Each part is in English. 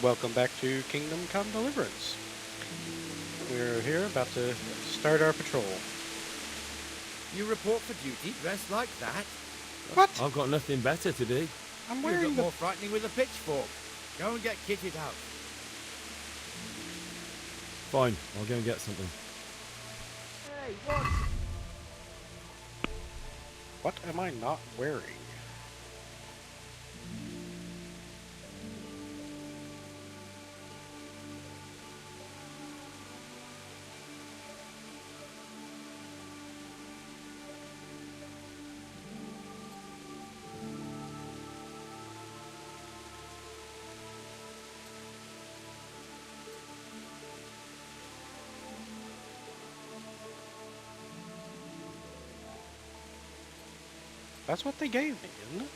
Welcome back to Kingdom Come Deliverance. We're here about to start our patrol. You report for duty dressed like that? What? I've got nothing better to do. I'm You wearing look the... more frightening with a pitchfork. Go and get kitted out. Fine, I'll go and get something. Hey, what? What am I not wearing? That's what they gave me, isn't it?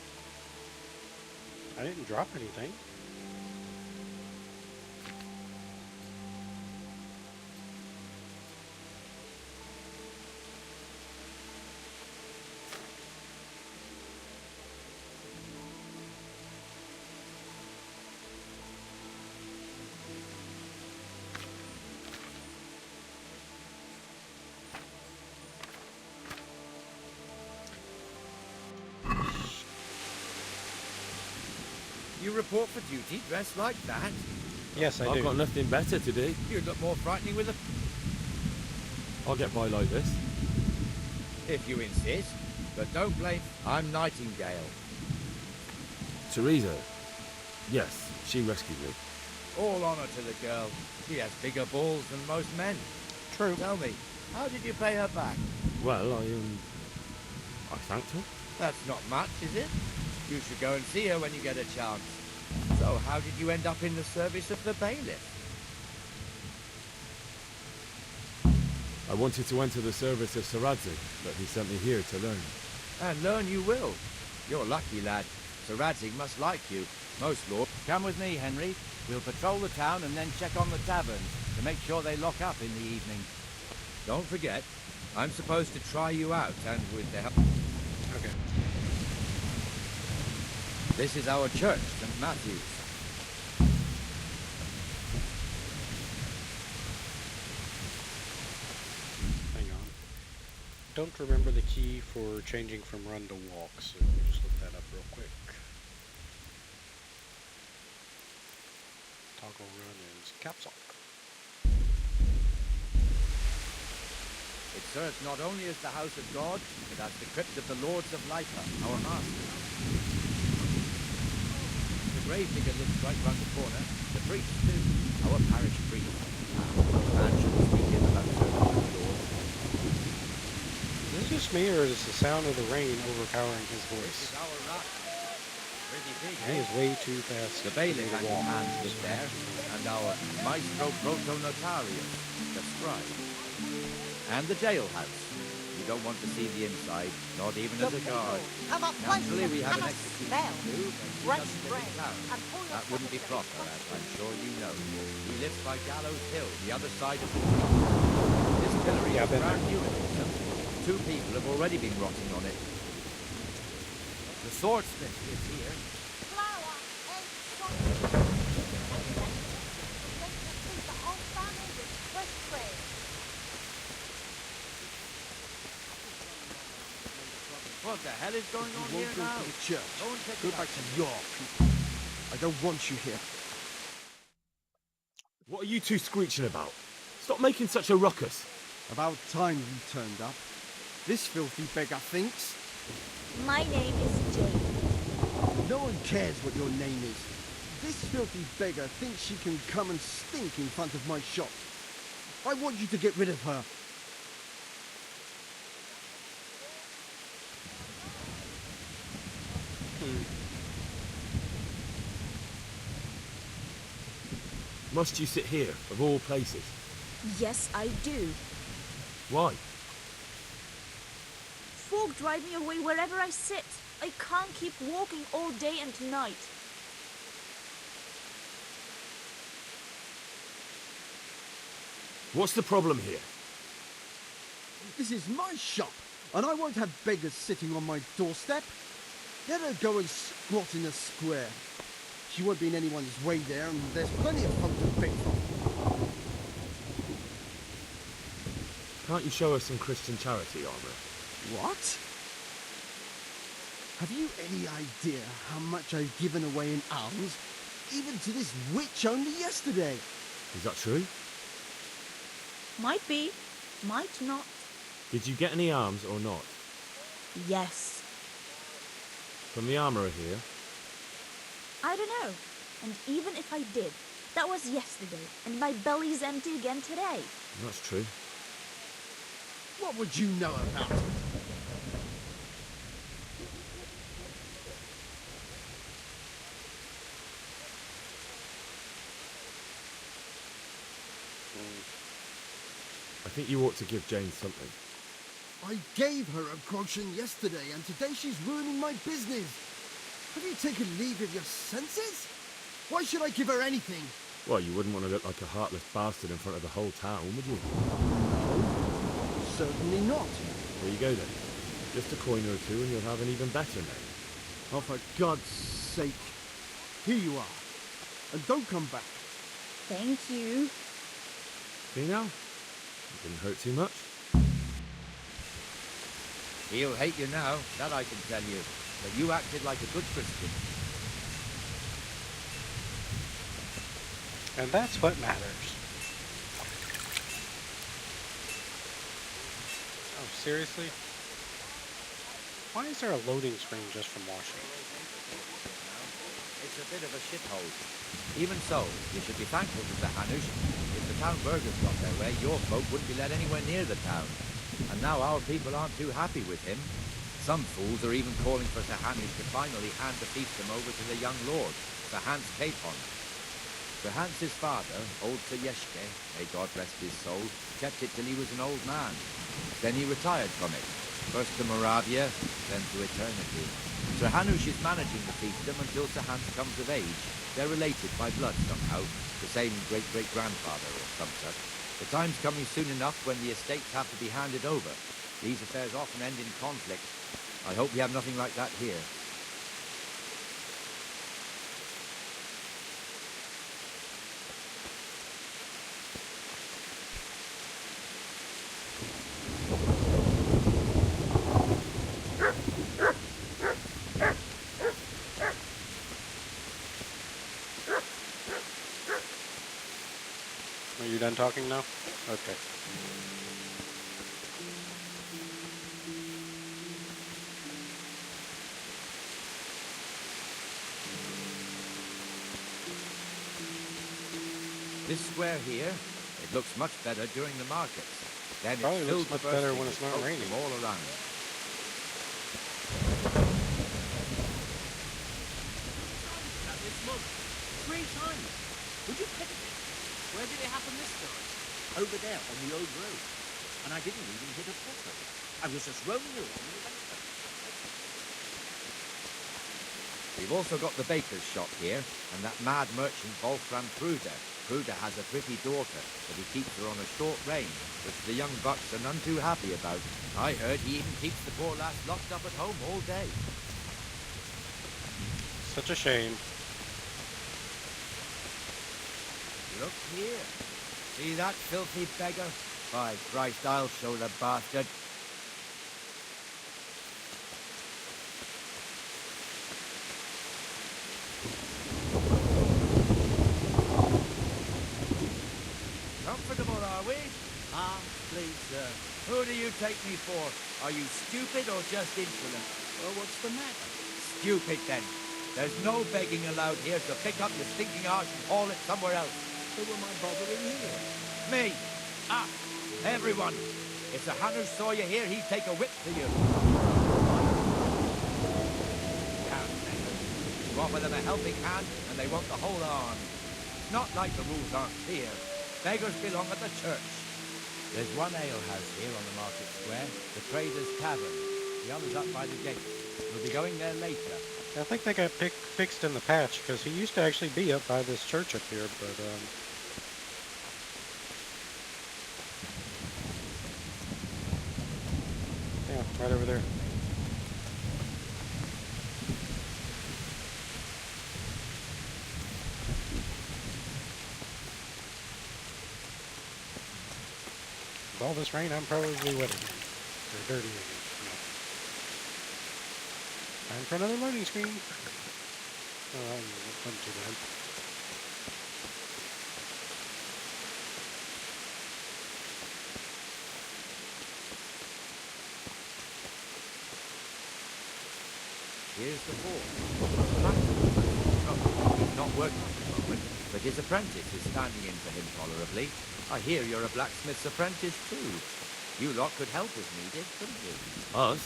I didn't drop anything. You report for duty dressed like that? Yes, I I've do. got nothing better to do. You look more frightening with a... I'll get by like this. If you insist. But don't blame... I'm Nightingale. Teresa. Yes, she rescued me. All honor to the girl. She has bigger balls than most men. True. Tell me, how did you pay her back? Well, I thanked her. That's not much, is it? You should go and see her when you get a chance. So, how did you end up in the service of the bailiff? I wanted to enter the service of Saradzic, but he sent me here to learn. And learn you will. You're lucky, lad. Sir Radzig must like you. Most lords... Come with me, Henry. We'll patrol the town and then check on the taverns to make sure they lock up in the evening. Don't forget, I'm supposed to try you out, and with the help... Okay. This is our church, St. Matthew's. Hang on. Don't remember the key for changing from run to walk, so let me just look that up real quick. Toggle run is caps lock. It serves not only as the house of God, but as the crypt of the Lords of Lyca, our masters. The grave digger lives right round the corner. The priest, too. Our parish priest. Man should speak in about serving the Lord. Is this just me, or is the sound of the rain overpowering his This voice? is our rock. Pretty big, He eh? is way too fast. The for bailiff me to and walk. hands live there, and our maestro protonotarius, the scribe, and the jailhouse. You don't want to see the inside, not even as a guard. Naturally, we have an execution too, but he doesn't live in town. That wouldn't be proper, as I'm sure you know. He lives by Gallows Hill, the other side of the town. This pillory Yeah, I've is been brand there. new in itself. 2 people have already been rotting on it. The swordsmith lives here. What the hell is going on You here won't go now? to the church. Go and check Go it out. back to your people. I don't want you here. What are you two screeching about? Stop making such a ruckus. About time you turned up. This filthy beggar thinks. My name is Jane. No one cares what your name is. This filthy beggar thinks she can come and stink in front of my shop. I want you to get rid of her. Must you sit here, of all places? Yes, I do. Why? Folk drive me away wherever I sit. I can't keep walking all day and night. What's the problem here? This is my shop, and I won't have beggars sitting on my doorstep. Let her go and squat in a square. She won't be in anyone's way there, and there's plenty of folk to pick from. Can't you show us some Christian charity armor? What? Have you any idea how much I've given away in alms, even to this witch only yesterday? Is that true? Might be, might not. Did you get any arms or not? Yes. From the armourer here? I don't know. And even if I did, that was yesterday, and my belly's empty again today. That's true. What would you know about it? I think you ought to give Jane something. I gave her a groschen yesterday, and today she's ruining my business. Have you taken leave of your senses? Why should I give her anything? Well, you wouldn't want to look like a heartless bastard in front of the whole town, would you? Certainly not. There you go then. Just a coin or two and you'll have an even better name. Oh, for God's sake. Here you are. And don't come back. Thank you. See now? It didn't hurt too much. He'll hate you now, that I can tell you. But you acted like a good Christian. And that's what matters. Oh, seriously? Why is there a loading screen just from washing? It's a bit of a shithole. Even so, you should be thankful to the Hanush. If the town burghers got their way, your folk wouldn't be let anywhere near the town. And now our people aren't too happy with him. Some fools are even calling for Sir Hanush to finally hand the fiefdom over to the young lord, Sir Hans Capon. Sir Hans's father, old Sir Yeshke, may God rest his soul, kept it till he was an old man. Then he retired from it, first to Moravia, then to eternity. Sir Hanush is managing the fiefdom until Sir Hans comes of age. They're related by blood somehow, the same great-great-grandfather or some such. The time's coming soon enough when the estates have to be handed over. These affairs often end in conflict. I hope we have nothing like that here. Are you done talking now? Okay. This square here, it looks much better during the markets. Then Probably it's looks filled much to better bursting when it's with not folk raining. from all around. This month. 3 times. Would you pity it? Where did it happen this time? Over there on the old road. And I didn't even hit a pothole. I was just roaming along and it went. We've also got the baker's shop here, and that mad merchant Wolfram Kruder. Kruder has a pretty daughter, but he keeps her on a short rein, which the young bucks are none too happy about. I heard he even keeps the poor lass locked up at home all day. Such a shame. Look here. See that filthy beggar? By Christ, I'll show the bastard. Comfortable, are we? Ah, please, sir. Who do you take me for? Are you stupid or just insolent? Well, what's the matter? Stupid, then. There's no begging allowed here, so pick up your stinking arse and haul it somewhere else. Who am I bothering here? Me. Ah, everyone. If the Hanush saw you here, he'd take a whip to you. Damn beggars. You offer them a helping hand, and they want the whole arm. It's not like the rules aren't clear. Beggars belong at the church. There's one alehouse here on the market square, the Trader's Tavern. The other's up by the gate. We'll be going there later. I think they got fixed in the patch, because he used to actually be up by this church up here, but, yeah, right over there. With all this rain, I'm probably wetting it. Or dirty again. Time for another loading screen. Oh, that wasn't too bad. Here's the ball. He's not working at the moment, but his apprentice is standing in for him tolerably. I hear you're a blacksmith's apprentice too. You lot could help if needed, couldn't you? Us?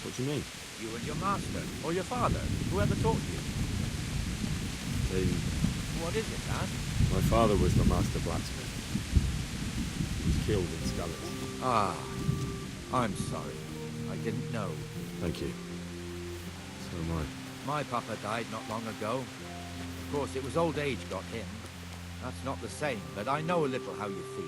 What do you mean? You and your master, or your father, whoever taught you. They... What is it, lad? My father was the master blacksmith. He was killed in Scarlet. Ah, I'm sorry. I didn't know. Thank you. So am I. My papa died not long ago. Of course, it was old age got him. That's not the same, but I know a little how you feel.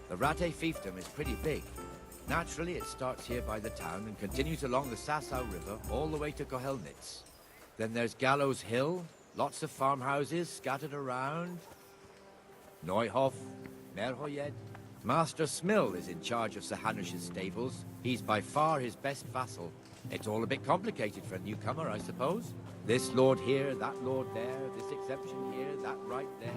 The Rate fiefdom is pretty big. Naturally, it starts here by the town and continues along the Sasau River all the way to Kohelnitz. Then there's Gallows Hill, lots of farmhouses scattered around. Neuhof, Merhoyed. Master Smill is in charge of Sir Hanush's stables. He's by far his best vassal. It's all a bit complicated for a newcomer, I suppose. This lord here, that lord there, this exemption here, that right there.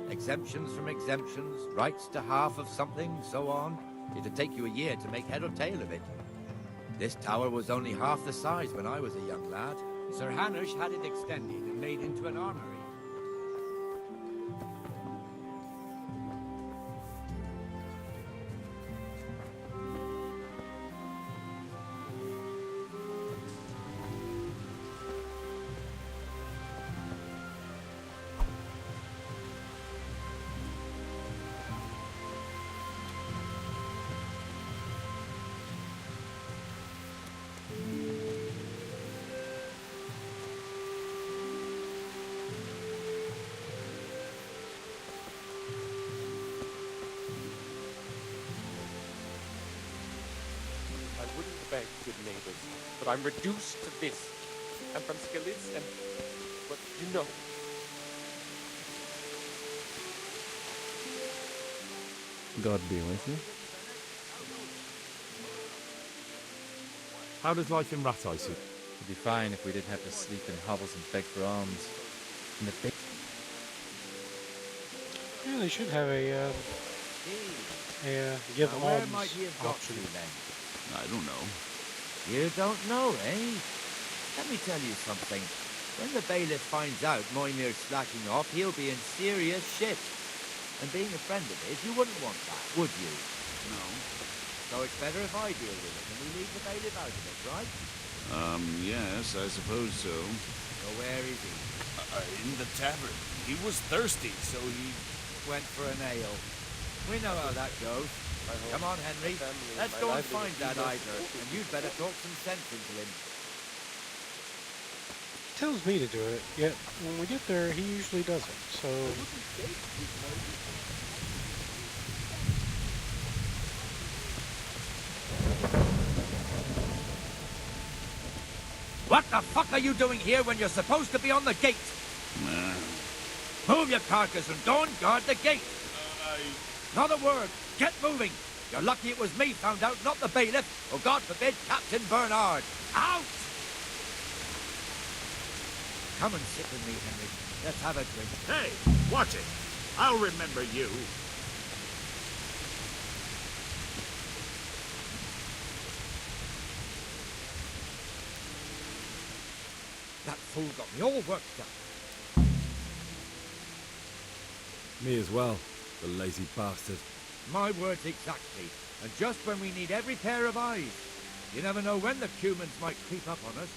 Exemptions from exemptions, rights to half of something, so on. It'd take you a year to make head or tail of it. This tower was only half the size when I was a young lad. Sir Hanush had it extended and made into an armory. I wouldn't beg, good neighbors, but I'm reduced to this. I'm from Skalitz, and... but you know. God be with you. How does life in Rattay suit? It'd be fine if we didn't have to sleep in hovels and beg for alms. And the big... Yeah, they should have a give Now, where alms might he have got option. to then? I don't know. You don't know, eh? Let me tell you something. When the bailiff finds out Moimir's slacking off, he'll be in serious shit. And being a friend of his, you wouldn't want that, would you? No. So it's better if I deal with it and we leave the bailiff out of it, right? Yes, I suppose so. So where is he? In the tavern. He was thirsty, so he... Went for an ale. We know how that goes. Come on, Henry. Let's go and find that Idler, and you'd better talk some sense into him. He tells me to do it, yet when we get there, he usually doesn't, so... What the fuck are you doing here when you're supposed to be on the gate? Move your carcass and don't guard the gate. Not a word. Get moving. You're lucky it was me found out, not the bailiff, or God forbid, Captain Bernard. Out! Come and sit with me, Henry. Let's have a drink. Hey, watch it. I'll remember you. That fool got me all worked up. Me as well, the lazy bastard. My words exactly. And just when we need every pair of eyes. You never know when the Cumans might creep up on us.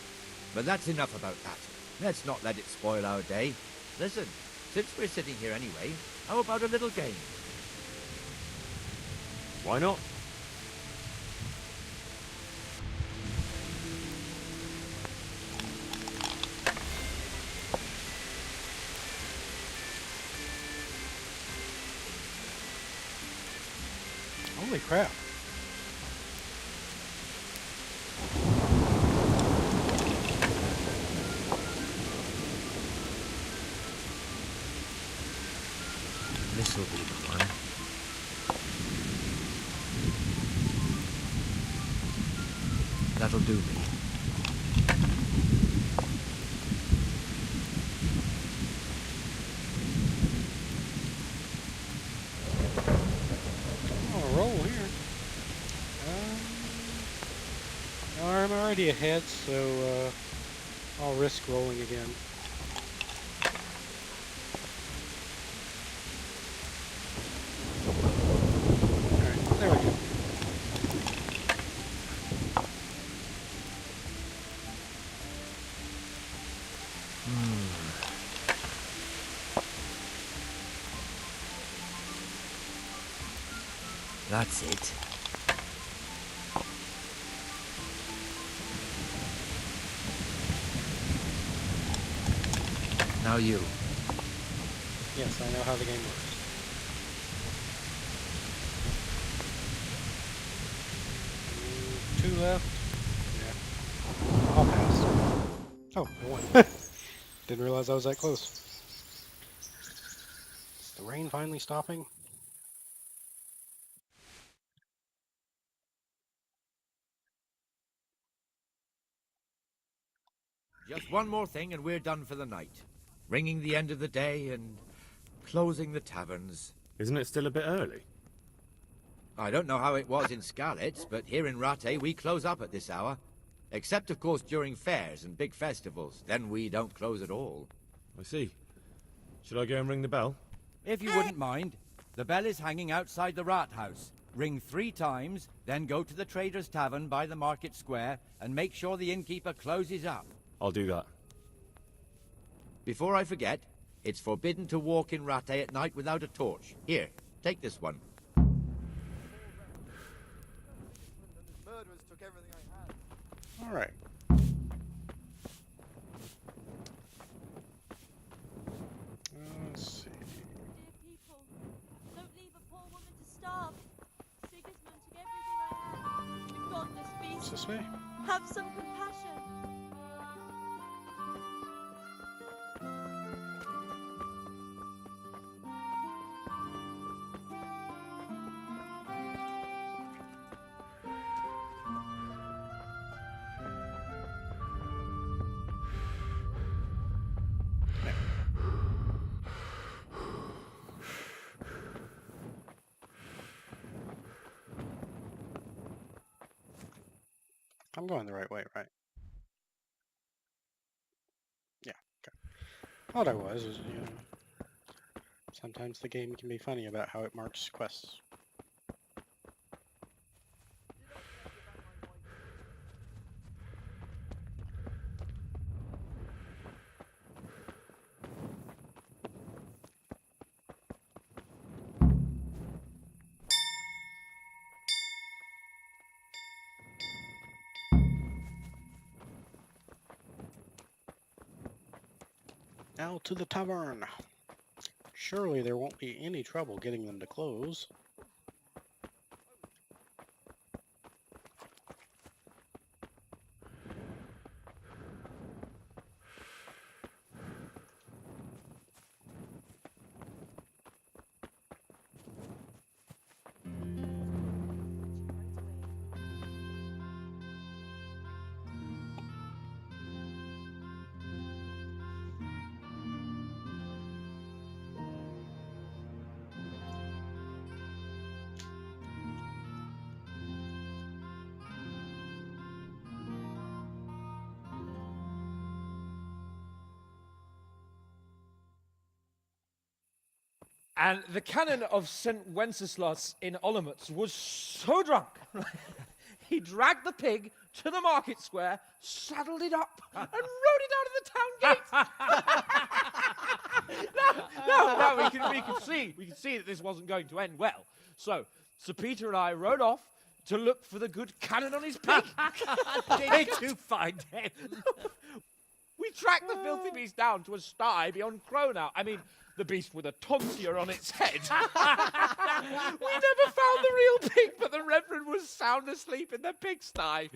But that's enough about that. Let's not let it spoil our day. Listen, since we're sitting here anyway, how about a little game? Why not? Holy crap. This'll be the one. That'll do me. Oh, roll here. I'm already ahead, so I'll risk rolling again. Alright, there we go. That's it. Now you. Yes, I know how the game works. Two left. Yeah. I'll pass. Oh, I won. Didn't realize I was that close. Is the rain finally stopping? Just one more thing and we're done for the night. Ringing the end of the day and closing the taverns. Isn't it still a bit early? I don't know how it was in Skalitz, but here in Rattay we close up at this hour. Except, of course, during fairs and big festivals. Then we don't close at all. I see. Should I go and ring the bell? If you wouldn't mind, the bell is hanging outside the rat house. Ring 3 times, then go to the Trader's Tavern by the market square and make sure the innkeeper closes up. I'll do that. Before I forget, it's forbidden to walk in Rattay at night without a torch. Here, take this one. All right. Let's see. Dear people, don't leave a poor woman to starve. Sigismund took everything I had. The godless What's beast. this way? Have some compassion. I'm going the right way, right? Yeah, okay. All I was, sometimes the game can be funny about how it marks quests. Now to the tavern. Surely there won't be any trouble getting them to close. And the canon of St. Wenceslas in Olomouc was so drunk, he dragged the pig to the market square, saddled it up, and rode it out of the town gate. No, we can see that this wasn't going to end well. So Sir Peter and I rode off to look for the good cannon on his pig. Did you find him? We tracked the filthy beast down to a sty beyond Cronau. I mean, the beast with a tonsure on its head. We never found the real pig, but the Reverend was sound asleep in the pigsty.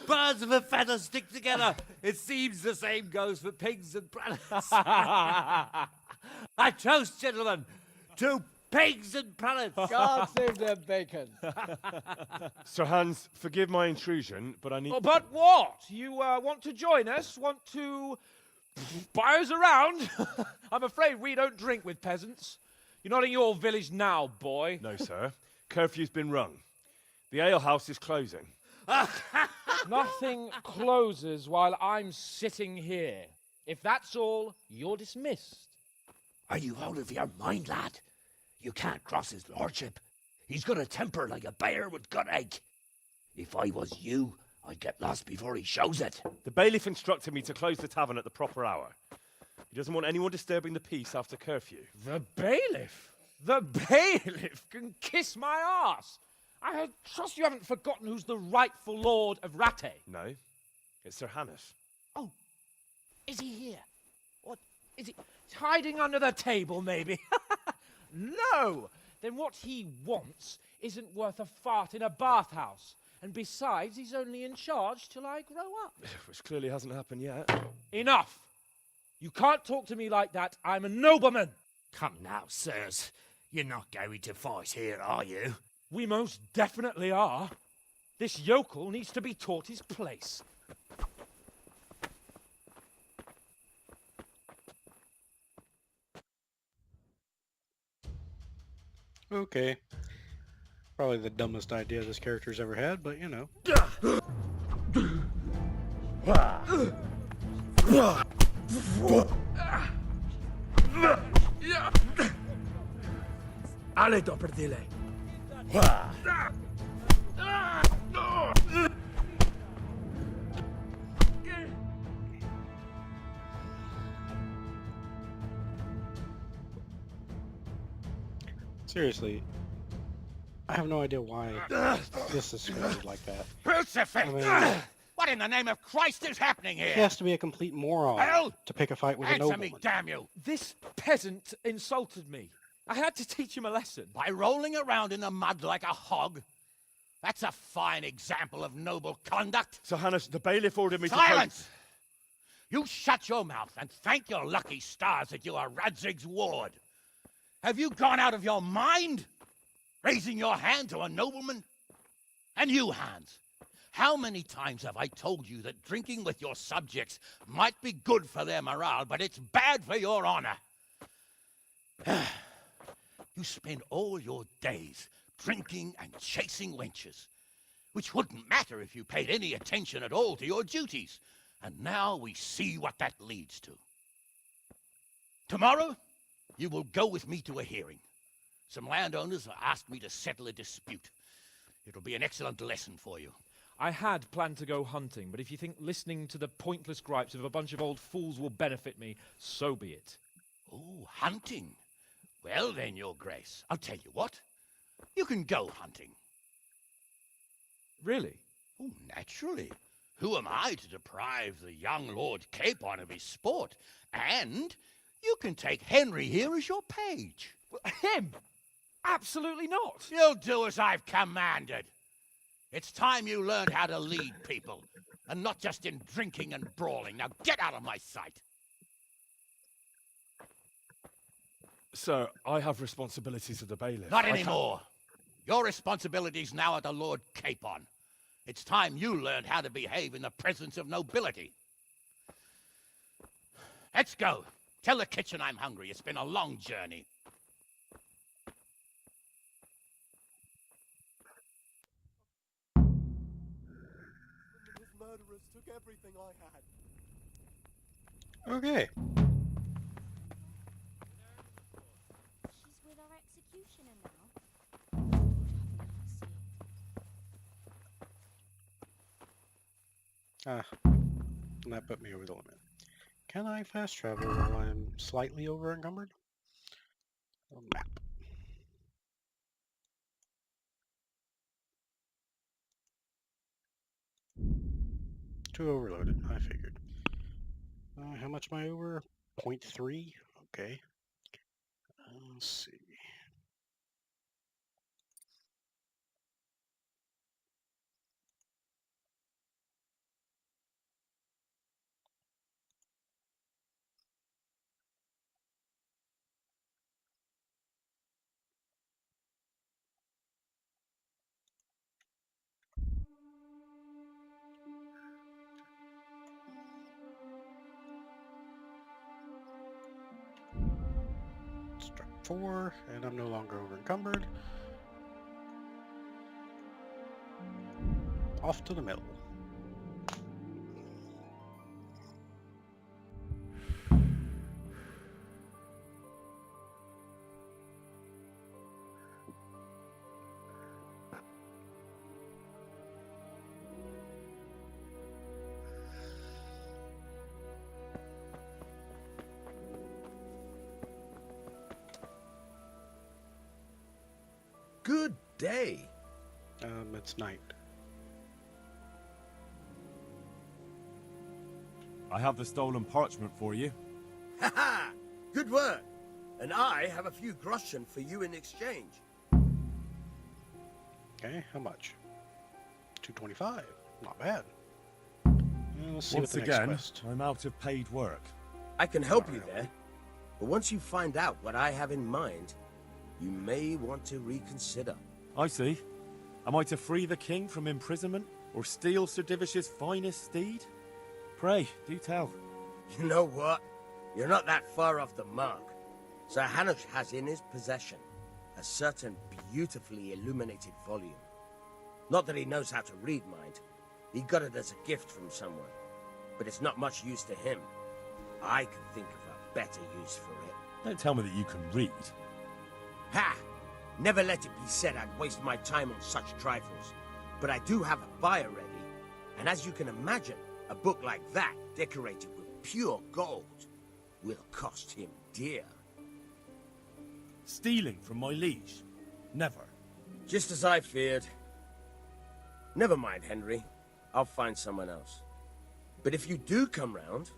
Birds of a feather stick together. It seems the same goes for pigs and prelates. I toast, gentlemen, to pigs and prelates. God save their bacon. Sir Hans, forgive my intrusion, but I need... Oh, but what? You want to join us? Want to buy us around? I'm afraid we don't drink with peasants. You're not in your village now, boy. No, sir. Curfew's been rung. The alehouse is closing. Nothing closes while I'm sitting here. If that's all, you're dismissed. Are you out of your mind, lad? You can't cross his lordship. He's got a temper like a bear with gut ache. If I was you, I'd get lost before he shows it. The bailiff instructed me to close the tavern at the proper hour. He doesn't want anyone disturbing the peace after curfew. The bailiff? The bailiff can kiss my arse. I trust you haven't forgotten who's the rightful lord of Rattay. No, it's Sir Hannes. Oh, is he here? What, is he hiding under the table, maybe? No! Then what he wants isn't worth a fart in a bathhouse. And besides, he's only in charge till I grow up. Which clearly hasn't happened yet. Enough! You can't talk to me like that. I'm a nobleman. Come now, sirs. You're not going to fight here, are you? We most definitely are. This yokel needs to be taught his place. Okay. Probably the dumbest idea this character's ever had, but you know. Ale doperdile. Seriously, I have no idea why this is scripted like that. Crucifix! I mean, What in the name of Christ is happening here? he has to be a complete moron Hell! to pick a fight with a Answer nobleman. me, damn you! This peasant insulted me. I had to teach him a lesson. By rolling around in the mud like a hog? That's a fine example of noble conduct. Sir Hannes, the bailiff ordered me Silence! You shut your mouth and thank your lucky stars that you are Radzig's ward. Have you gone out of your mind? Raising your hand to a nobleman? And you, Hans, how many times have I told you that drinking with your subjects might be good for their morale, but it's bad for your honor? You spend all your days drinking and chasing wenches, which wouldn't matter if you paid any attention at all to your duties. And now we see what that leads to. Tomorrow, you will go with me to a hearing. Some landowners have asked me to settle a dispute. It'll be an excellent lesson for you. I had planned to go hunting, but if you think listening to the pointless gripes of a bunch of old fools will benefit me, so be it. Oh, hunting. Well then, Your Grace, I'll tell you what. You can go hunting. Really? Oh, naturally. Who am I to deprive the young Lord Capon of his sport? And you can take Henry here as your page. Him? Absolutely not. You'll do as I've commanded. It's time you learned how to lead people, and not just in drinking and brawling. Now get out of my sight. Sir, I have responsibilities of the bailiff. Not anymore. Your responsibilities now are the Lord Capon. It's time you learned how to behave in the presence of nobility. Let's go. Tell the kitchen I'm hungry. It's been a long journey. His murderers took everything I had. Okay. She's with our executioner now. Ah, and that put me over the limit. Can I fast travel while I'm slightly over encumbered? A map. too overloaded. I figured. How much am I over? 0.3? Okay. Let's see. Let's drop 4, and I'm no longer over encumbered. Off to the middle. Good day. It's night. I have the stolen parchment for you. Ha ha! Good work. And I have a few groschen for you in exchange. Okay, how much? 225. Not bad. Let's see Once what the next again, quest. I'm out of paid work. I can help you there. But once you find out what I have in mind, you may want to reconsider. I see. Am I to free the king from imprisonment, or steal Sir Divish's finest steed? Pray, do tell. You know what? You're not that far off the mark. Sir Hanush has in his possession a certain beautifully illuminated volume. Not that he knows how to read, mind. He got it as a gift from someone. But it's not much use to him. I can think of a better use for it. Don't tell me that you can read. Ha! Never let it be said I'd waste my time on such trifles. But I do have a buyer ready. And as you can imagine, a book like that, decorated with pure gold, will cost him dear. Stealing from my liege? Never. Just as I feared. Never mind, Henry. I'll find someone else. But if you do come round,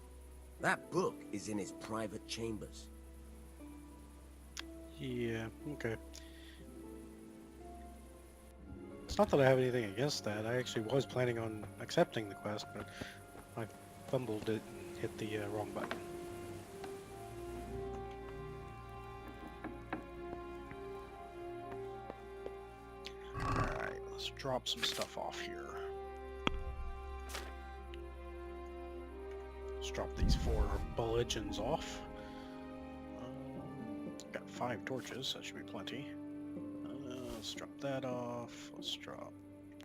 that book is in his private chambers. Yeah, okay. It's not that I have anything against that. I actually was planning on accepting the quest, but I fumbled it and hit the wrong button. Alright, let's drop some stuff off here. Let's drop these 4 bludgeons off. Got 5 torches, that should be plenty. Let's drop that off. Let's drop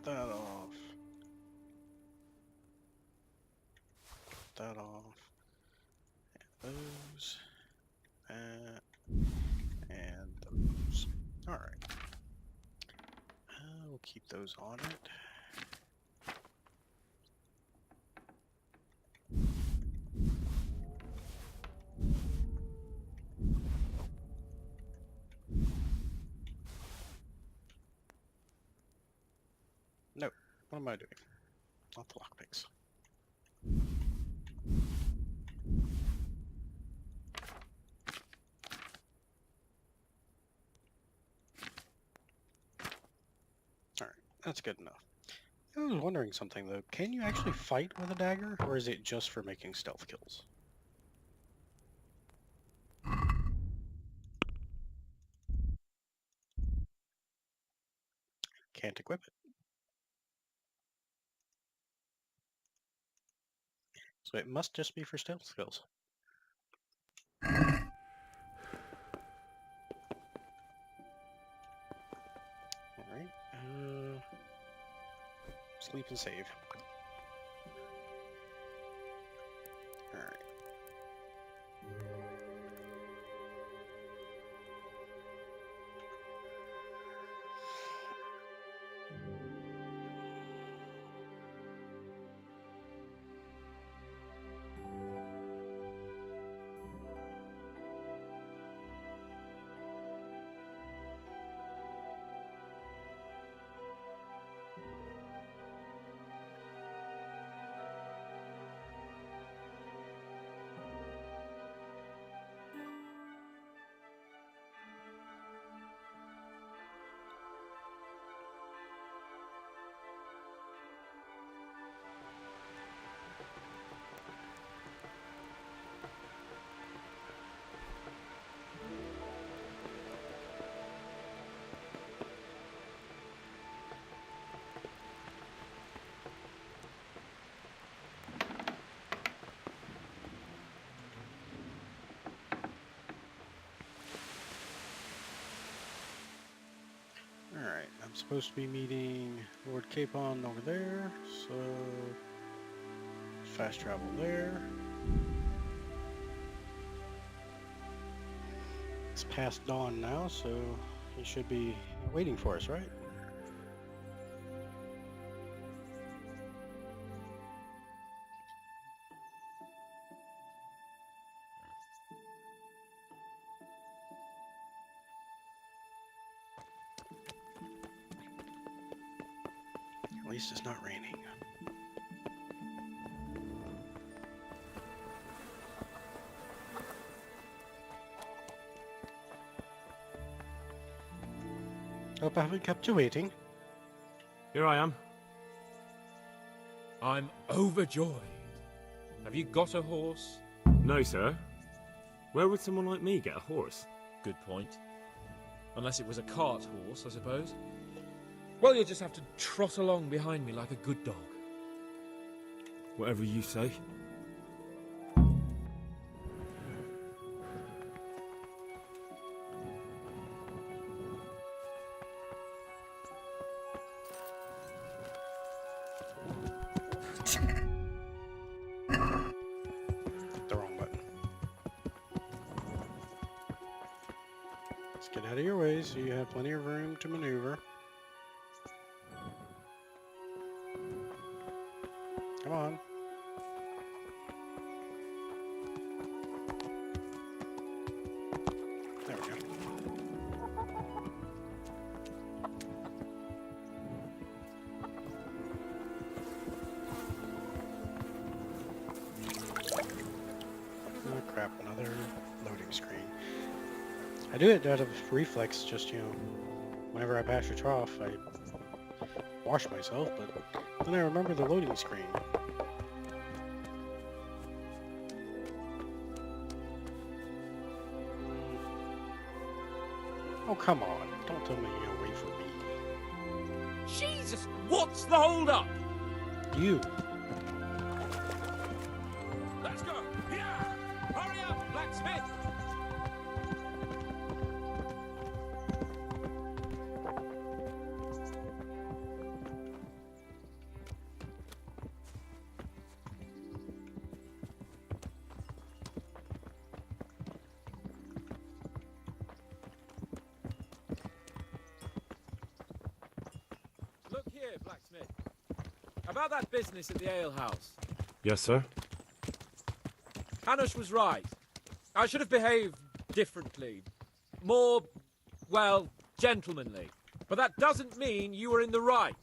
that off. That off. And those. And those. Alright. We'll keep those on it. No. What am I doing? Not the lockpicks. Alright, that's good enough. I was wondering something though. Can you actually fight with a dagger, or is it just for making stealth kills? Can't equip it. So it must just be for stealth skills. Alright. Sleep and save. Alright. supposed to be meeting Lord Capon over there, so fast travel there. It's past dawn now, so he should be waiting for us, right? At least it's not raining. Hope I haven't kept you waiting. Here I am. I'm overjoyed. Have you got a horse? No, sir. Where would someone like me get a horse? Good point. Unless it was a cart horse, I suppose. Well, you'll just have to trot along behind me like a good dog. Whatever you say. The wrong button. Let's get out of your way so you have plenty of room to maneuver. Come on. There we go. Oh crap, another loading screen. I do it out of reflex, just, you know, whenever I pass your trough, I wash myself, but then I remember the loading screen. Oh, come on. Don't tell me you're gonna wait for me. Jesus, what's the hold up? You. Let's go! Yeah! Hurry up, blacksmith! Look here, blacksmith. About that business at the alehouse. Yes, sir. Hanush was right. I should have behaved differently. More, well, gentlemanly. But that doesn't mean you were in the right.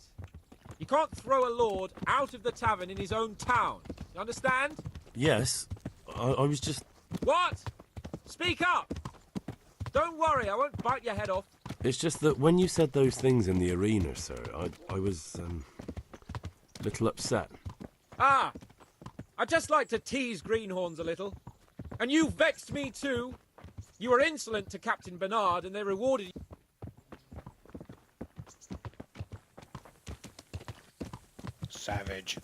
You can't throw a lord out of the tavern in his own town. You understand? Yes. I was just... What? Speak up! Don't worry, I won't bite your head off. It's just that when you said those things in the arena, sir, I was, a little upset. Ah! I just like to tease greenhorns a little. And you vexed me too. You were insolent to Captain Bernard and they rewarded you. Savage.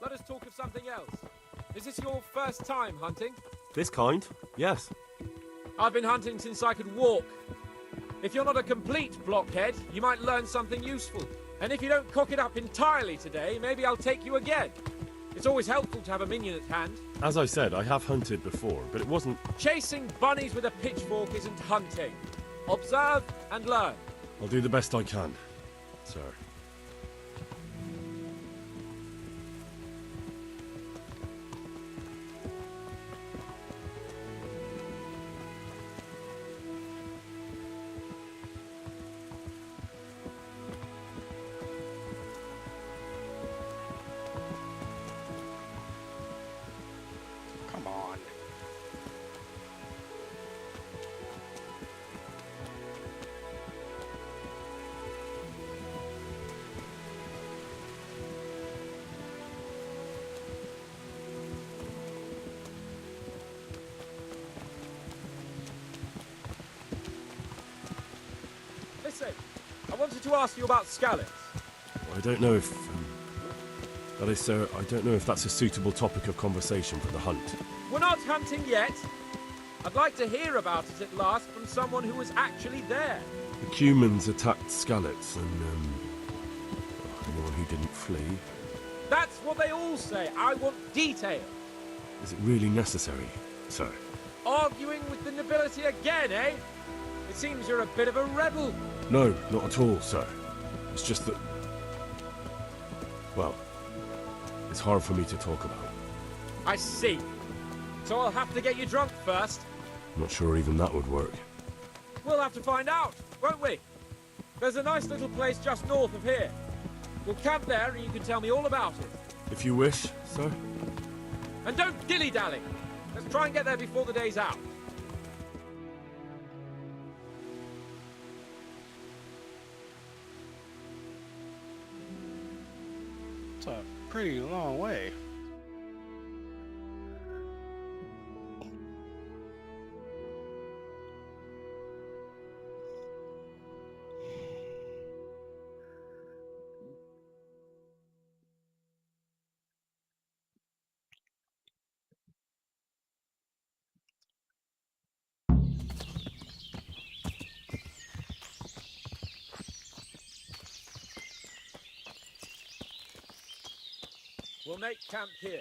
Let us talk of something else. Is this your first time hunting? This kind? Yes. I've been hunting since I could walk. If you're not a complete blockhead, you might learn something useful. And if you don't cock it up entirely today, maybe I'll take you again. It's always helpful to have a minion at hand. As I said, I have hunted before, but it wasn't... Chasing bunnies with a pitchfork isn't hunting. Observe and learn. I'll do the best I can, sir. Come on. wanted to ask you about Scallets. I don't know if... that is, sir, I don't know if that's a suitable topic of conversation for the hunt. We're not hunting yet. I'd like to hear about it at last from someone who was actually there. The Cumans attacked Scallets and, anyone who didn't flee. That's what they all say. I want detail. Is it really necessary, sir? Arguing with the nobility again, eh? It seems you're a bit of a rebel. No, not at all, sir. It's just that... well, it's hard for me to talk about. I see. So I'll have to get you drunk first. I'm not sure even that would work. We'll have to find out, won't we? There's a nice little place just north of here. We'll camp there and you can tell me all about it. If you wish, sir. And don't dilly-dally. Let's try and get there before the day's out. It's a pretty long way. We'll make camp here.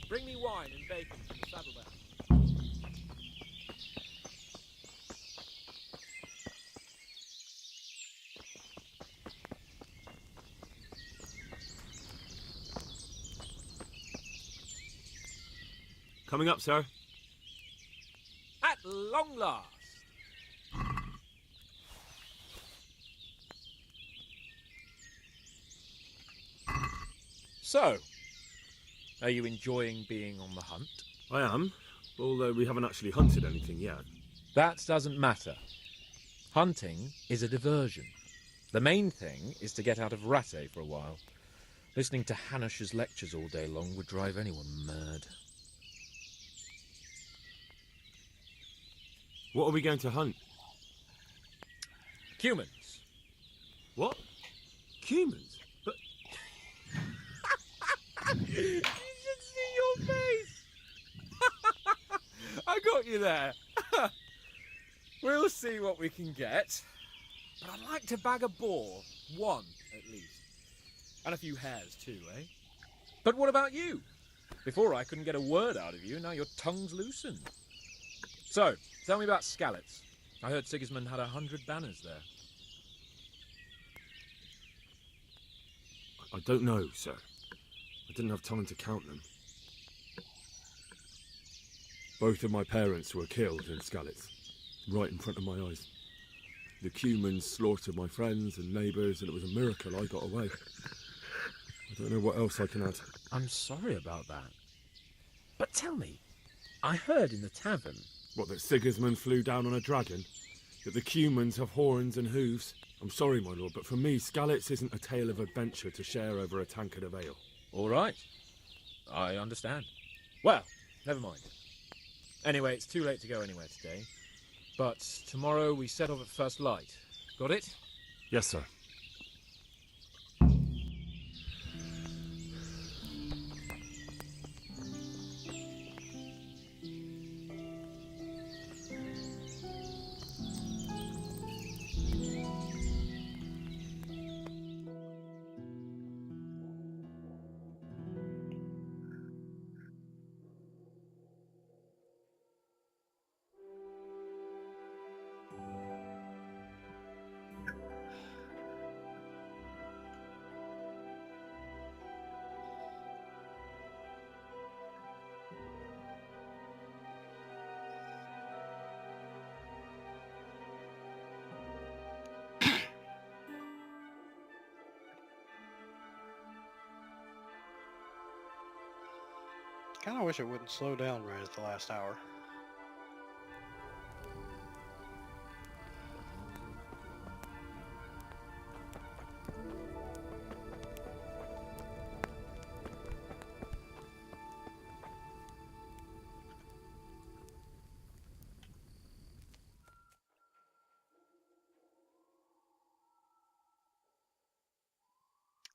Bring me wine and bacon from the saddlebag. Coming up, sir. At long last. So, are you enjoying being on the hunt? I am, although we haven't actually hunted anything yet. That doesn't matter. Hunting is a diversion. The main thing is to get out of Rattay for a while. Listening to Hanush's lectures all day long would drive anyone mad. What are we going to hunt? Cumans. What? Cumans? But... You should see your face! I got you there. We'll see what we can get. But I'd like to bag a boar. One, at least. And a few hares too, eh? But what about you? Before I couldn't get a word out of you, now your tongue's loosened. So, tell me about Scallets. I heard Sigismund had 100 banners there. I don't know, sir. I didn't have time to count them. Both of my parents were killed in Scallets, right in front of my eyes. The Cumans slaughtered my friends and neighbours, and it was a miracle I got away. I don't know what else I can add. I'm sorry about that. But tell me, I heard in the tavern... What, that Sigismund flew down on a dragon? That the Cumans have horns and hooves? I'm sorry, my lord, but for me, Scallets isn't a tale of adventure to share over a tankard of ale. All right. I understand. Well, never mind. Anyway, it's too late to go anywhere today. But tomorrow we set off at first light. Got it? Yes, sir. Kinda wish it wouldn't slow down right at the last hour.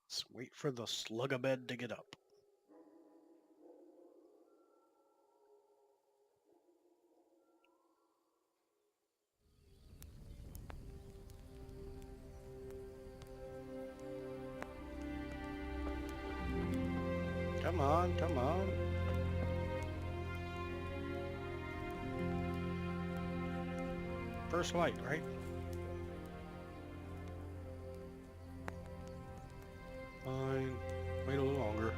Let's wait for the slugabed to get up. Come on, come on. First light, right? Fine. Wait a little longer.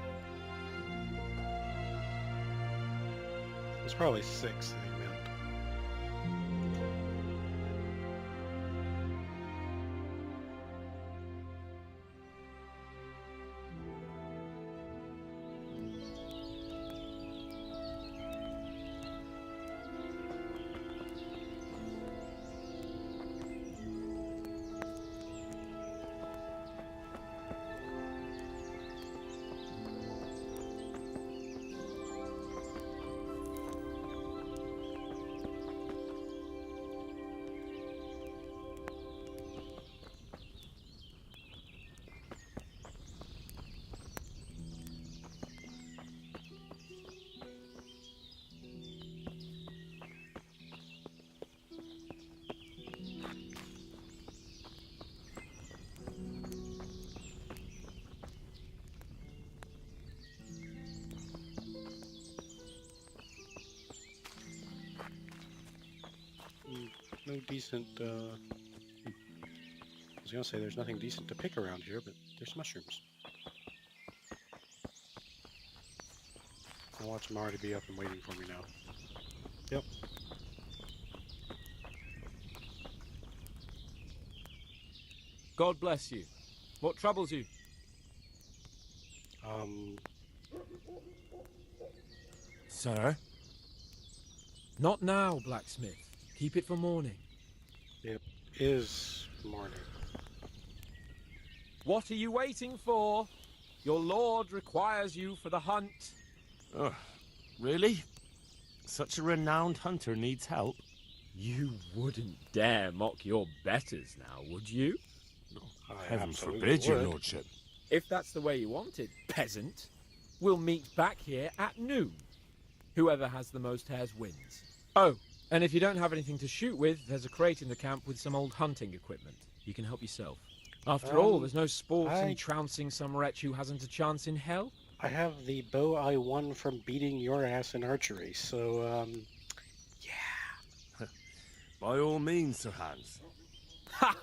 It's probably 6 that he meant. No decent, I was gonna say there's nothing decent to pick around here, but there's mushrooms. I'll watch them already be up and waiting for me now. Yep. God bless you. What troubles you? Sir? Not now, blacksmith. Keep it for morning. It is morning. What are you waiting for? Your lord requires you for the hunt. Oh, really? Such a renowned hunter needs help? You wouldn't dare mock your betters now, would you? Heaven forbid, your would. lordship. If that's the way you want it, peasant, we'll meet back here at noon. Whoever has the most hares wins. Oh, and if you don't have anything to shoot with, there's a crate in the camp with some old hunting equipment. You can help yourself. After all, there's no sport in trouncing some wretch who hasn't a chance in hell. I have the bow I won from beating your ass in archery, so, yeah. By all means, Sir Hans. Ha!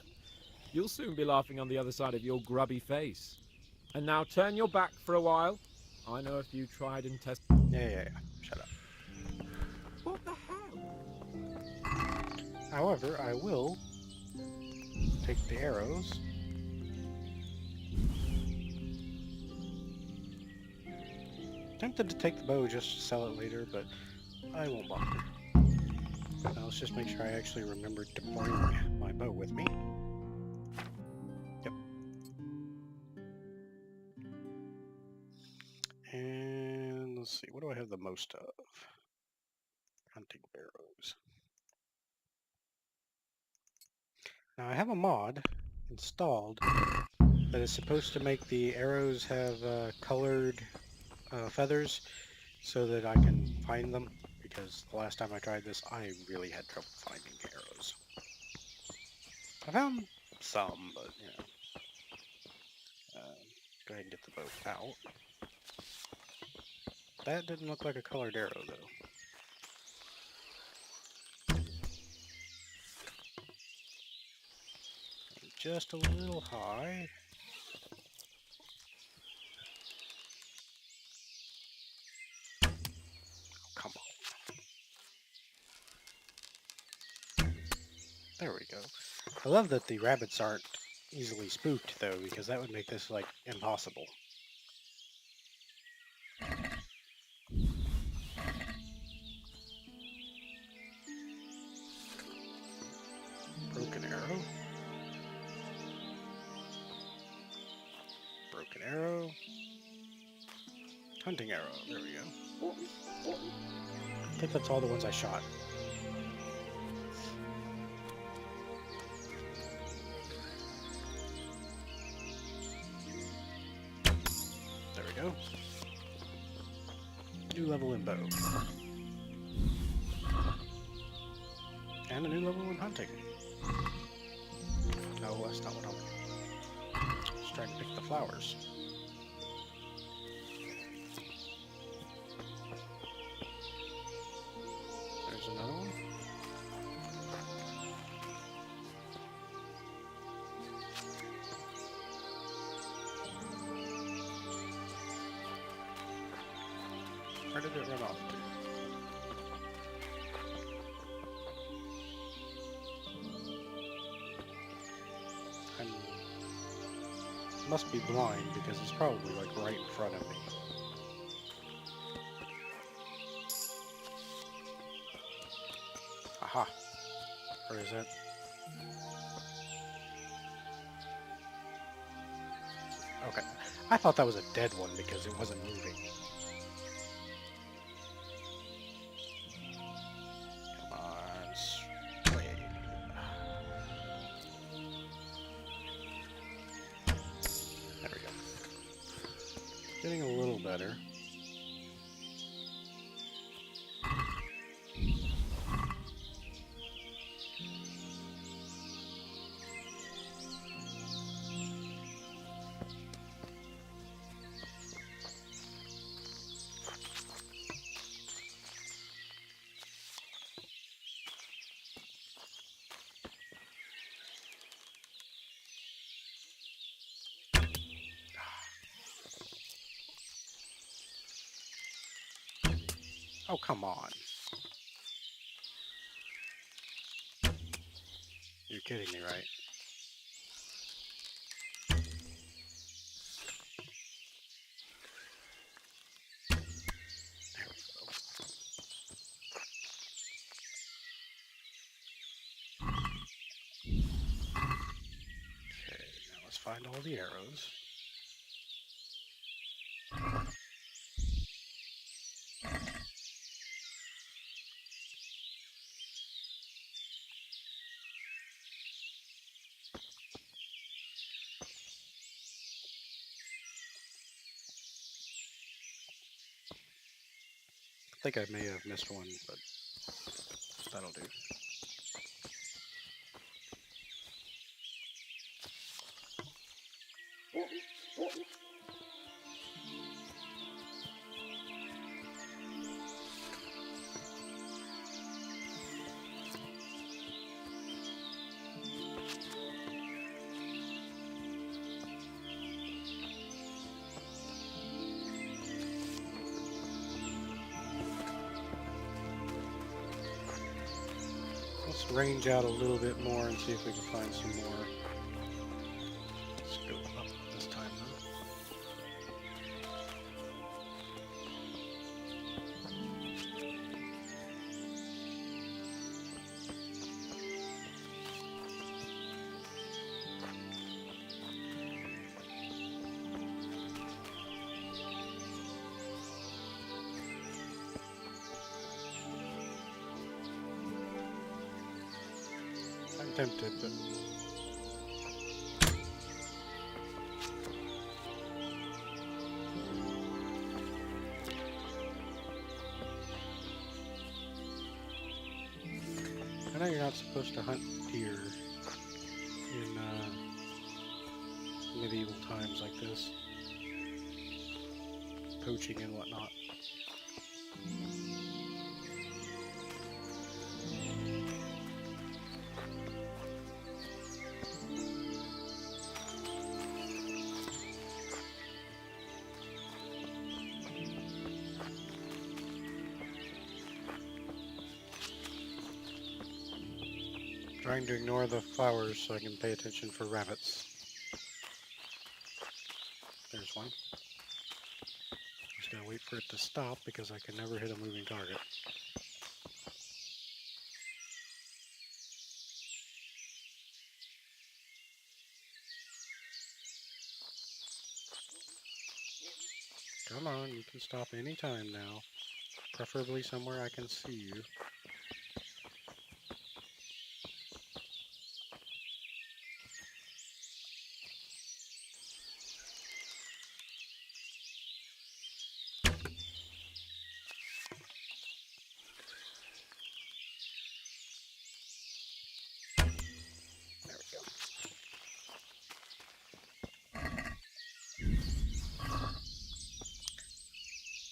You'll soon be laughing on the other side of your grubby face. And now turn your back for a while. I know a few tried and tested. Yeah. Shut up. What the hell? However, I will take the arrows. Tempted to take the bow just to sell it later, but I won't bother. Now let's just make sure I actually remembered to bring my bow with me. Yep. And let's see, what do I have the most of? Hunting arrows. Now I have a mod installed that is supposed to make the arrows have colored feathers so that I can find them, because the last time I tried this I really had trouble finding arrows. I found some, but you know. Go ahead and get the bow out. That didn't look like a colored arrow though. Just a little high. Oh, come on. There we go. I love that the rabbits aren't easily spooked though, because that would make this like impossible. Broken arrow. Broken arrow. Hunting arrow. There we go. I think that's all the ones I shot. There we go. New level in bow. And a new level in hunting. No, that's not what I'm... Just trying to pick the flowers. There's another one. Where did it run off to? I must be blind because it's probably like right in front of me. Aha. Where is it? Okay. I thought that was a dead one because it wasn't moving. Come on, swing. There we go. Getting a little better. Oh, come on. You're kidding me, right? There we go. Okay, now let's find all the arrows. I think I may have missed one, but that'll do. Let's range out a little bit more and see if we can find some more. Let's go up this time though. I'm tempted, but I know you're not supposed to hunt deer in medieval times like this. Poaching and whatnot. Trying to ignore the flowers so I can pay attention for rabbits. There's one. Just gotta wait for it to stop because I can never hit a moving target. Come on, you can stop anytime now. Preferably somewhere I can see you. There we go.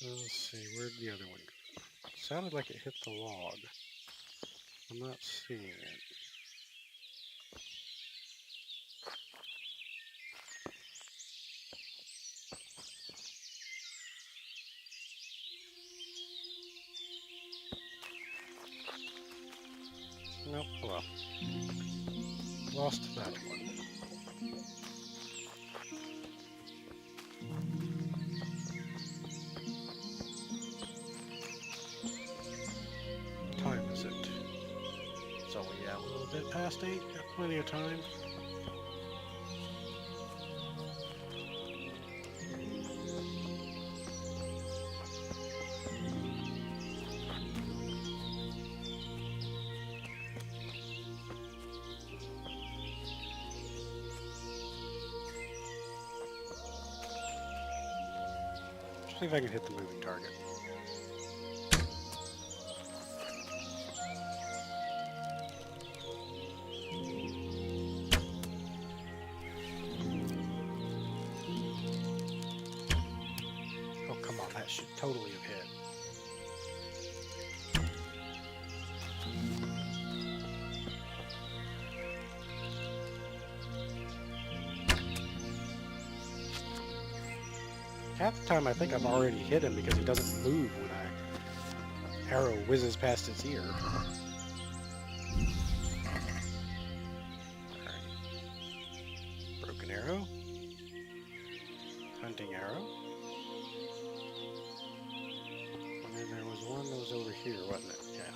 Let's see, where'd the other one go? Sounded like it hit the log. I'm not seeing it. Nope, well. Lost that one. Time is it? It's only a little bit past 8. Got plenty of time. See if I can hit the moving target. Oh, come on, that should totally have hit. Half the time I think I've already hit him because he doesn't move when I arrow whizzes past its ear. Alright. Broken arrow. Hunting arrow. And then there was one that was over here, wasn't it? Yeah.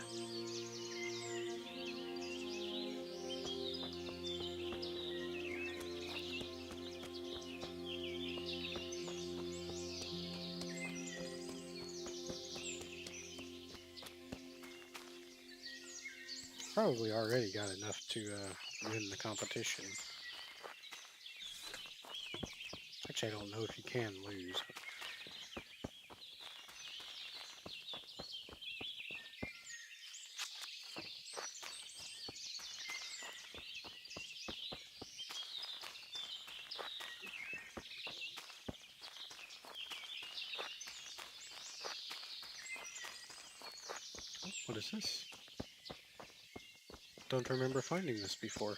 Probably already got enough to win the competition. Actually, I don't know if you can lose. Oh, what is this? Don't remember finding this before.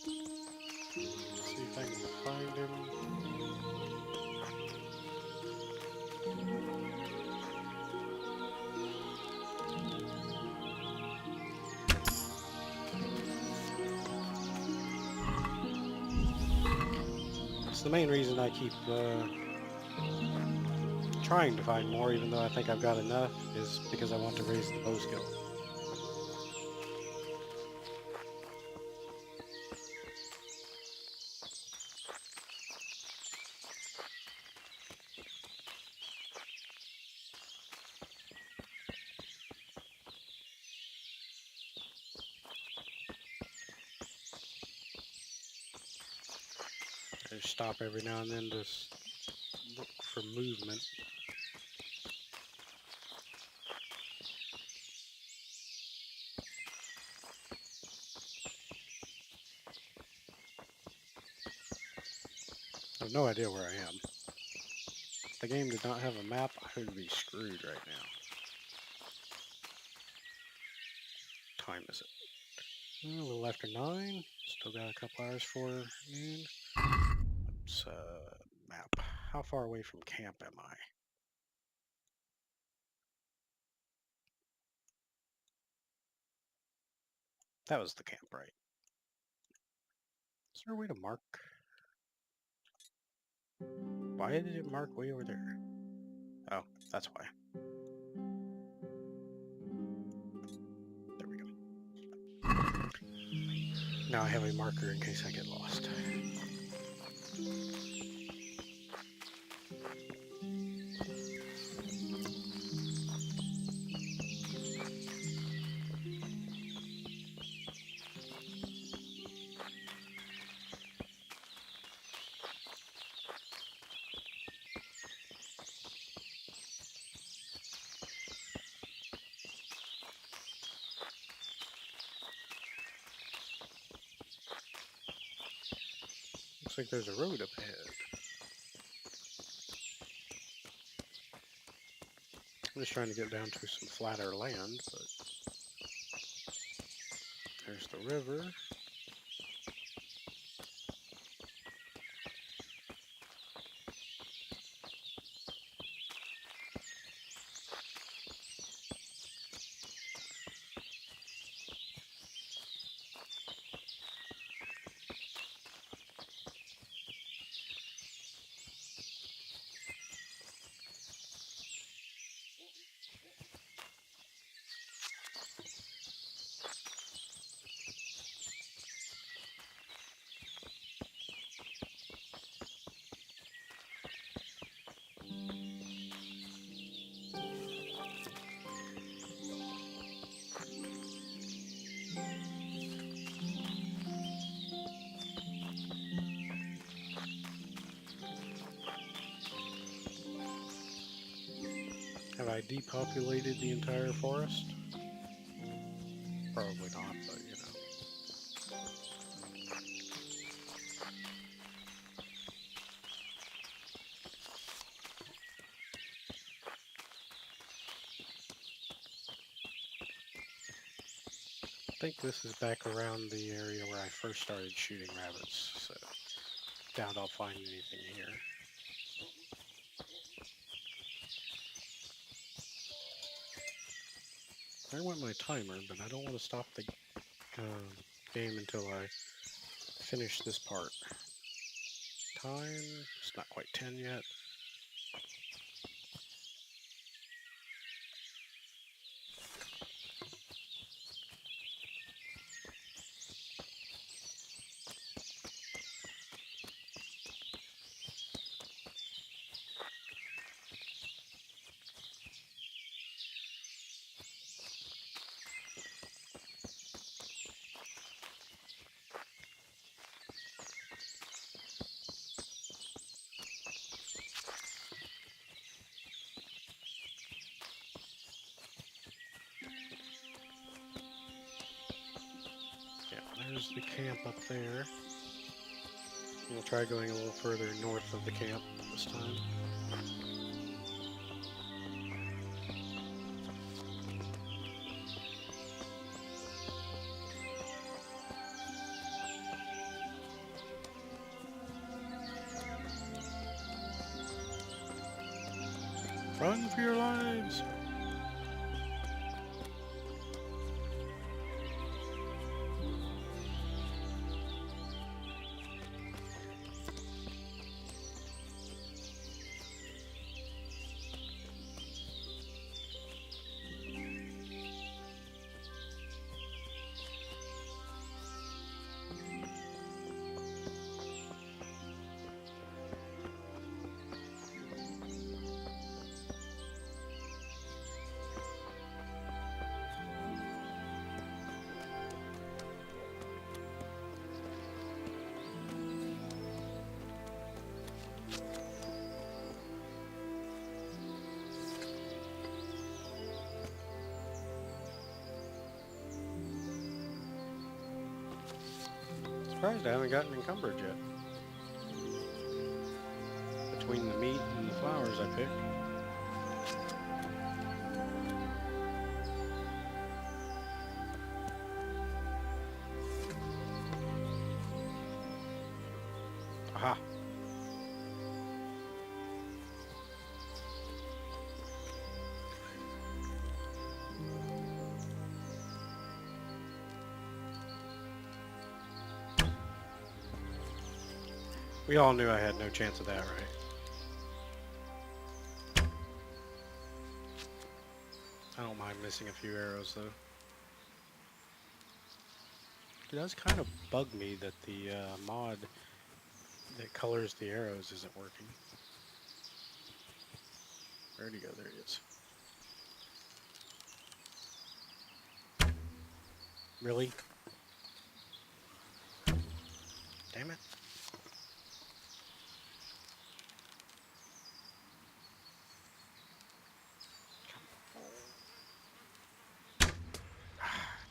See if I can find him. It's the main reason I keep trying to find more, even though I think I've got enough, is because I want to raise the bow skill. I stop every now and then to look for movement. I have no idea where I am. If the game did not have a map, I would be screwed right now. Time is it? A little after 9. Still got a couple hours for noon. Let's map. how far away from camp am I? That was the camp, right? Is there a way to mark? Why did it mark way over there? Oh, that's why. There we go. Now I have a marker in case I get lost. Looks like there's a road up ahead. I'm just trying to get down to some flatter land, but there's the river. Have I depopulated the entire forest? Probably not, but you know. I think this is back around the area where I first started shooting rabbits, so doubt I'll find anything here. There went my timer, but I don't want to stop the game until I finish this part. Time, it's not quite 10 yet. Yeah, there's the camp up there. We'll try going a little further north of the camp this time. Run for your lives! Surprised I haven't gotten encumbered yet. Between the meat and the flowers I picked. Aha! We all knew I had no chance of that, right? I don't mind missing a few arrows, though. It does kind of bug me that the mod that colors the arrows isn't working. Where'd he go? There he is. Really? Damn it.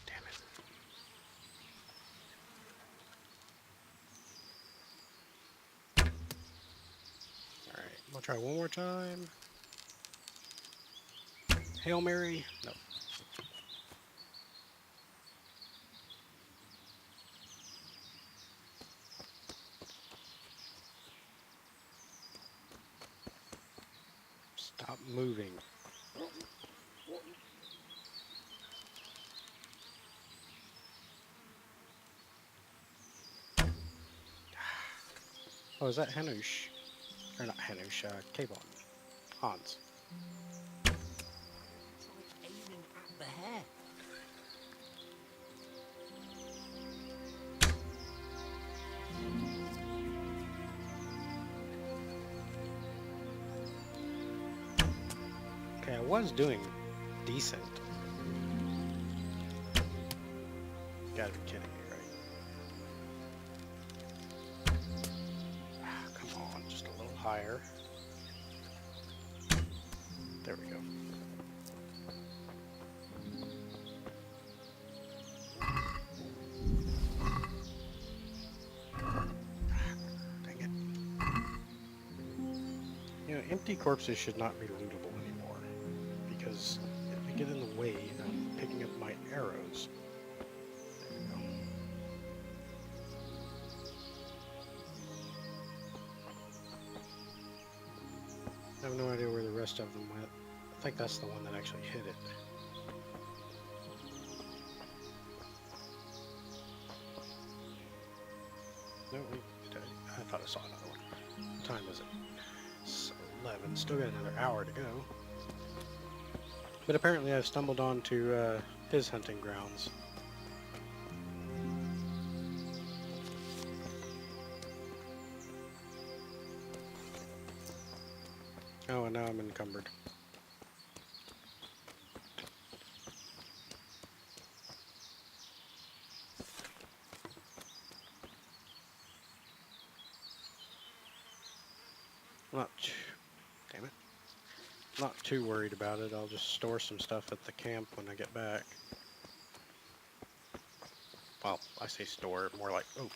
Damn it. Alright, we'll try one more time. Hail Mary? No. Stop moving. Oh, is that Hanush? Or not Hanush, Kayvon. Hans. It's like aiming at the hare. Okay, I was doing decent. Gotta be kidding me, right? Come on, just a little higher. There we go. Dang it. You know, empty corpses should not be lootable anymore, because they get in the way of picking up my arrows. There we go. I have no idea where the rest of them went. I think that's the one that actually hit it. No, wait, I thought I saw another one. What time is it? It's 11. Still got another hour to go. But apparently I've stumbled onto his hunting grounds. Oh, and now I'm encumbered. Damn it. Not too worried about it. I'll just store some stuff at the camp when I get back. Well, I say store, more like, oh.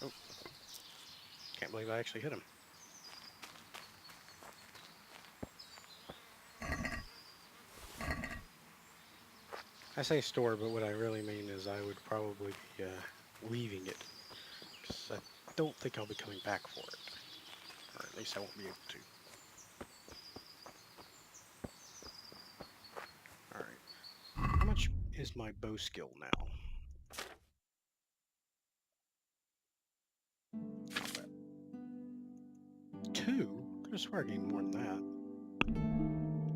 Oh. Can't believe I actually hit him. I say store, but what I really mean is I would probably be leaving it. Because I don't think I'll be coming back for it. Or at least I won't be able to. Alright. How much is my bow skill now? Combat. 2? I could have sworn I gained more than that.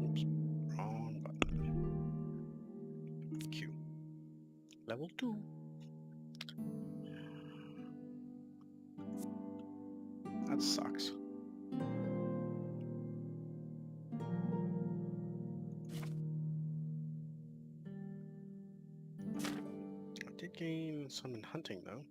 Oops. Wrong button. Q. Level 2. That sucks. I did gain some in hunting, though.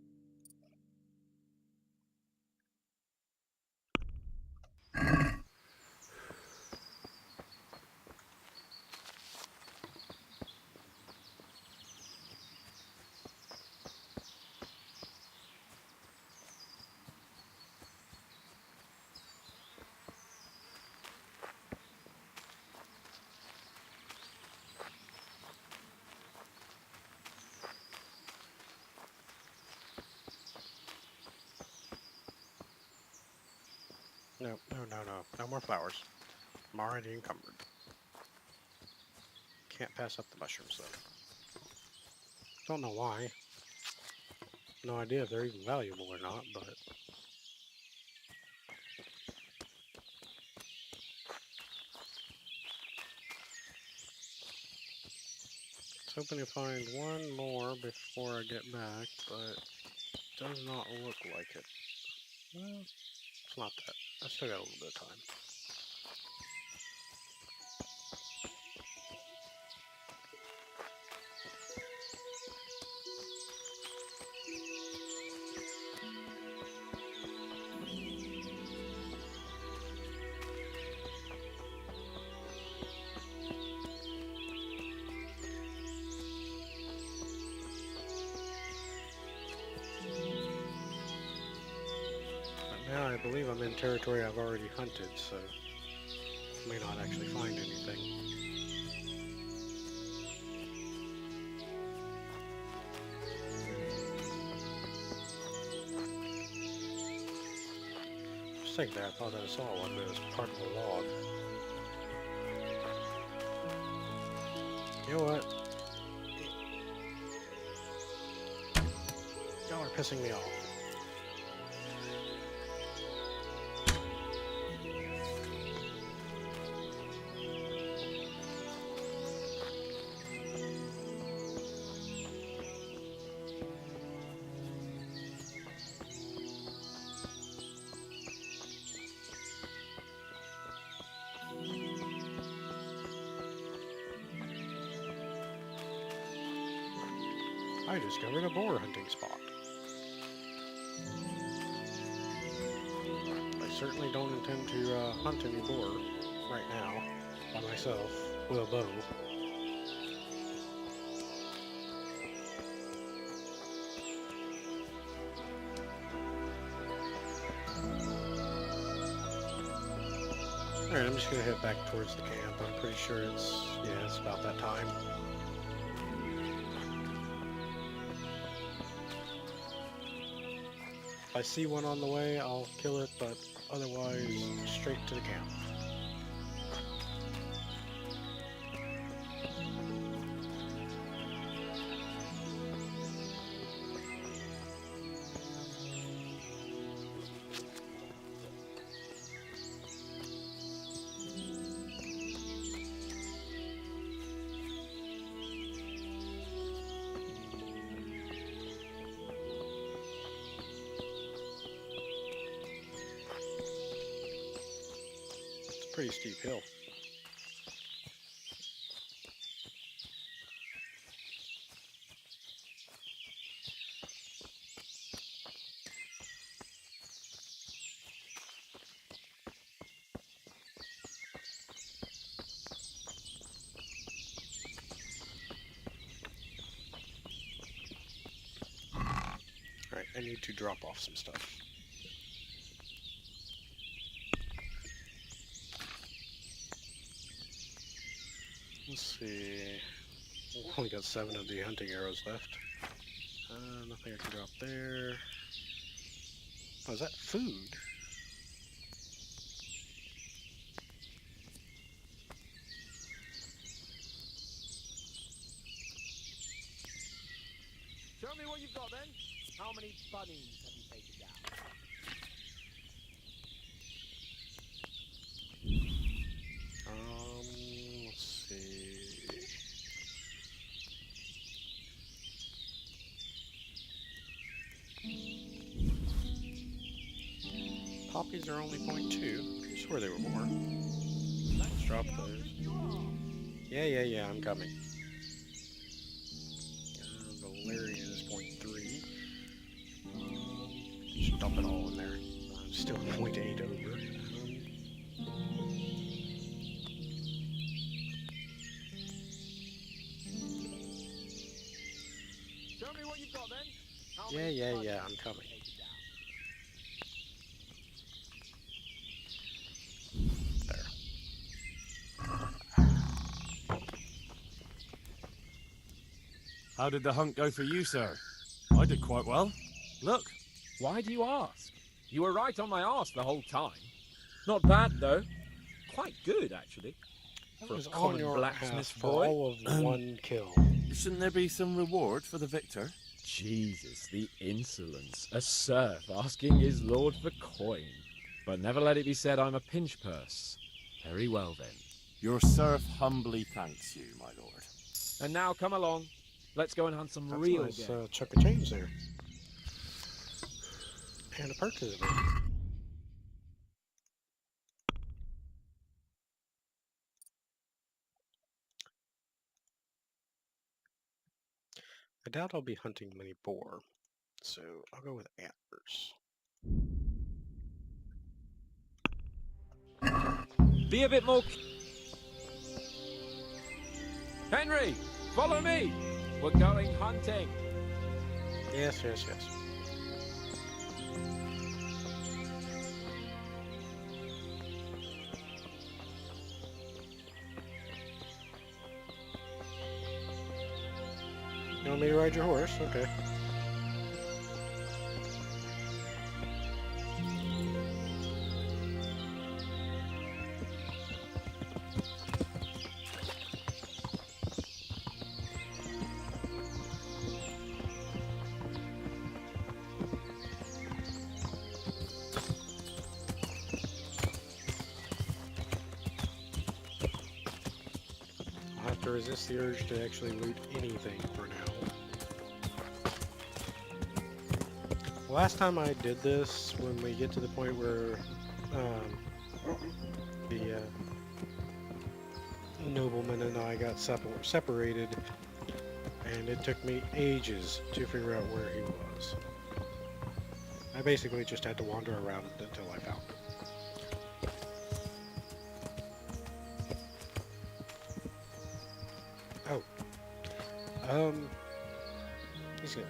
No, no, no, no. No more flowers. I'm already encumbered. Can't pass up the mushrooms, though. Don't know why. No idea if they're even valuable or not, but... hoping to find one more before I get back, but does not look like it. Well, it's not that. I still got a little bit of time. Now I believe I'm in territory I've already hunted, so I may not actually find anything. Just think that I thought I saw one, but it was part of a log. You know what? Y'all are pissing me off. I discovered a boar hunting spot. I certainly don't intend to hunt any boar right now by myself with a bow. Alright, I'm just gonna head back towards the camp. I'm pretty sure it's about that time. If I see one on the way, I'll kill it, but otherwise, straight to the camp. Pretty steep hill. Alright, I need to drop off some stuff. Let's see. We've only got 7 of the hunting arrows left. Nothing I can drop there. Oh, is that food? Show me what you've got then. How many bunnies have you taken down? Let's see. Poppies are only 0.2. I swear they were more. Let's drop those. Yeah, I'm coming. Valerian is 0.3. Just dump it all in there. I'm still 0.8 over. Show me what you've got then. Yeah, I'm coming. How did the hunt go for you, sir? I did quite well. Look. Why do you ask? You were right on my arse the whole time. Not bad, though. Quite good, actually. That for a was on common your blacksmith ass for boy. all of one kill. Shouldn't there be some reward for the victor? Jesus, the insolence. A serf asking his lord for coin. But never let it be said I'm a pinch purse. Very well then. Your serf humbly thanks you, my lord. And now come along. Let's go and hunt some That's real a nice game. chunk of change there. And a perk is it? I doubt I'll be hunting many boar, so I'll go with antlers. Be a bit more... Henry, follow me. We're going hunting. Yes, yes, yes. You want me to ride your horse? Okay. I'll have to resist the urge to actually loot anything for now. The last time I did this, when we get to the point where the nobleman and I got separated, and it took me ages to figure out where he was. I basically just had to wander around until I found him. Oh. He's good.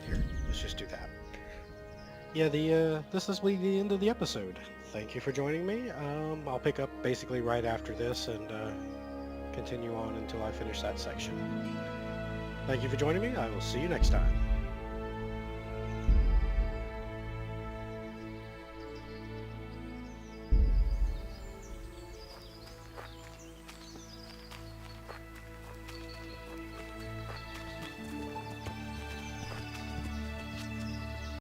Here, let's just do that. Yeah, this will be the end of the episode. Thank you for joining me. I'll pick up basically right after this and continue on until I finish that section. Thank you for joining me. I will see you next time.